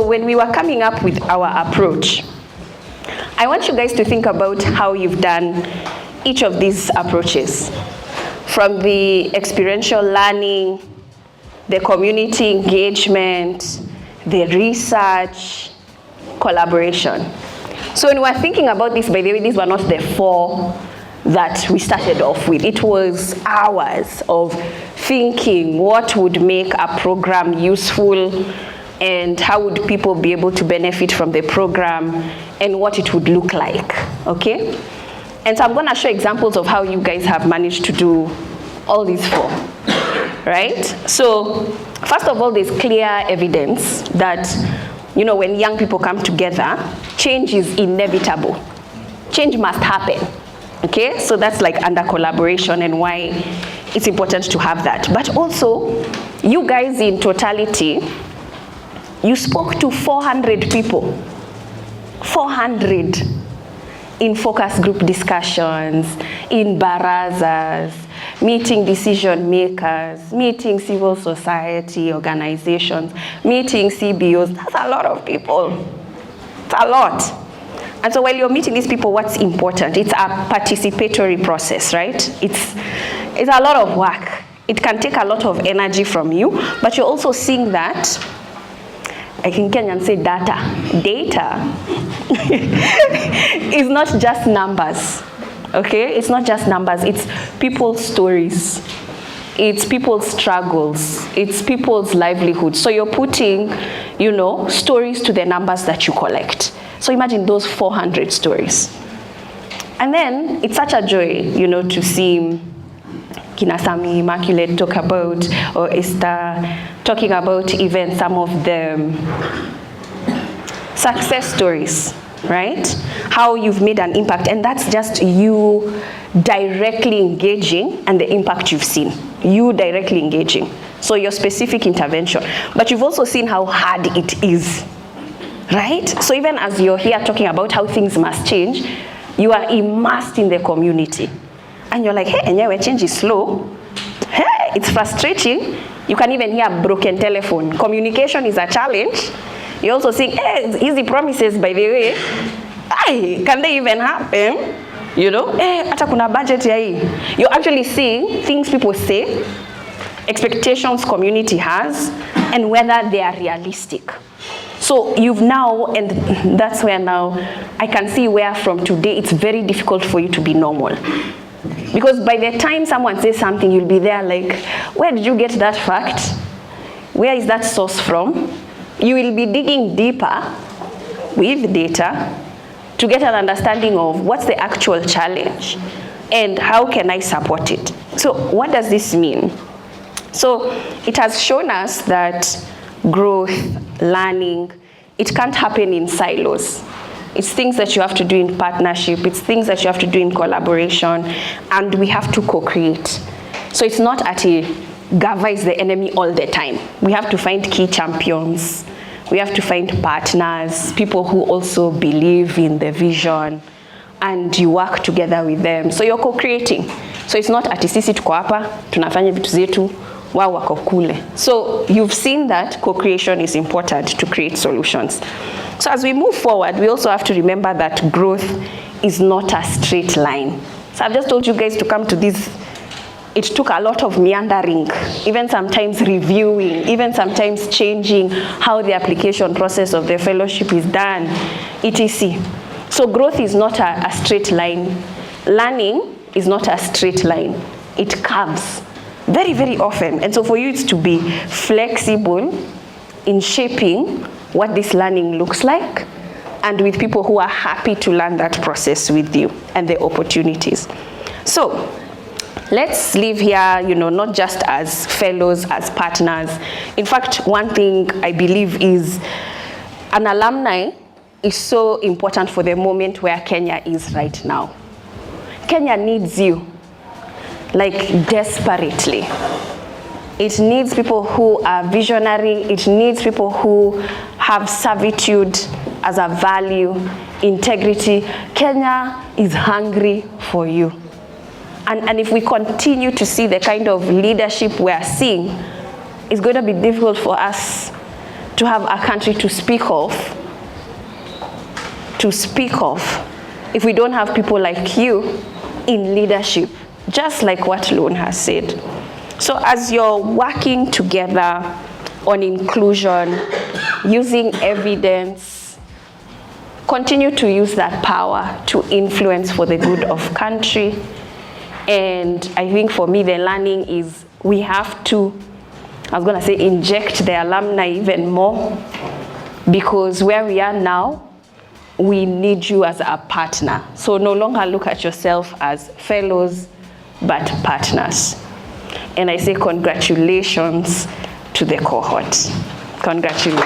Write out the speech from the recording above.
When we were coming up with our approach, I want you guys to think about how you've done each of these approaches. From the experiential learning, the community engagement, the research, collaboration. So when we're thinking about this, by the way, these were not the 4 that we started off with. It was hours of thinking what would make a program useful and how would people be able to benefit from the program and what it would look like, okay? And so I'm gonna show examples of how you guys have managed to do all these 4, right? So first of all, there's clear evidence that, you know, when young people come together, change is inevitable. Change must happen, okay? So that's like under collaboration and why it's important to have that. But also, you guys in totality, you spoke to 400 people, 400 in focus group discussions, in barazas, meeting decision makers, meeting civil society organizations, meeting CBOs. That's a lot of people. It's a lot. And so while you're meeting these people, what's important? It's a participatory process, right? It's a lot of work. It can take a lot of energy from you, but you're also seeing that, I can Kenyan say data. Data is not just numbers, okay? It's not just numbers, it's people's stories. It's people's struggles. It's people's livelihoods. So you're putting, you know, stories to the numbers that you collect. So imagine those 400 stories. And then it's such a joy, you know, to see Kinasami, Immaculate talk about, or Esther talking about even some of the success stories, right? How you've made an impact, and that's just you directly engaging and the impact you've seen. You directly engaging. So your specific intervention. But you've also seen how hard it is, right? So even as you're here talking about how things must change, you are immersed in the community. And you're like, hey, anyway, change is slow. Hey, it's frustrating. You can even hear broken telephone. Communication is a challenge. You're also seeing, hey, easy promises, by the way. Hey, can they even happen? You know, hey, hata kuna budget ya hii. You're actually seeing things people say, expectations community has, and whether they are realistic. So you've now, and that's where now I can see where from today it's very difficult for you to be normal. Because by the time someone says something, you'll be there like, where did you get that fact? Where is that source from? You will be digging deeper with data to get an understanding of what's the actual challenge and how can I support it. So what does this mean? So it has shown us that growth, learning, it can't happen in silos. It's things that you have to do in partnership, it's things that you have to do in collaboration, and we have to co-create. So it's not at a Gava is the enemy all the time. We have to find key champions. We have to find partners, people who also believe in the vision, and you work together with them. So you're co-creating. So it's not ati sisi tuko hapa, tunafanya vitu zetu, wao wako kule. So you've seen that co-creation is important to create solutions. So as we move forward, we also have to remember that growth is not a straight line. So I've just told you guys to come to this. It took a lot of meandering, even sometimes reviewing, even sometimes changing how the application process of the fellowship is done, etc. So growth is not a straight line. Learning is not a straight line. It curves very, very often. And so for you, it's to be flexible in shaping what this learning looks like, and with people who are happy to learn that process with you and the opportunities. So let's live here, you know, not just as fellows, as partners. In fact, one thing I believe is an alumni is so important for the moment where Kenya is right now. Kenya needs you, like desperately. It needs people who are visionary. It needs people who have servitude as a value, integrity. Kenya is hungry for you. And if we continue to see the kind of leadership we are seeing, it's going to be difficult for us to have a country to speak of, if we don't have people like you in leadership, just like what Lone has said. So as you're working together on inclusion, using evidence, continue to use that power to influence for the good of country. And I think for me, the learning is we have to, I was going to say, inject the alumni even more, because where we are now, we need you as a partner. So no longer look at yourself as fellows, but partners. And I say congratulations to the cohort. Congratulations.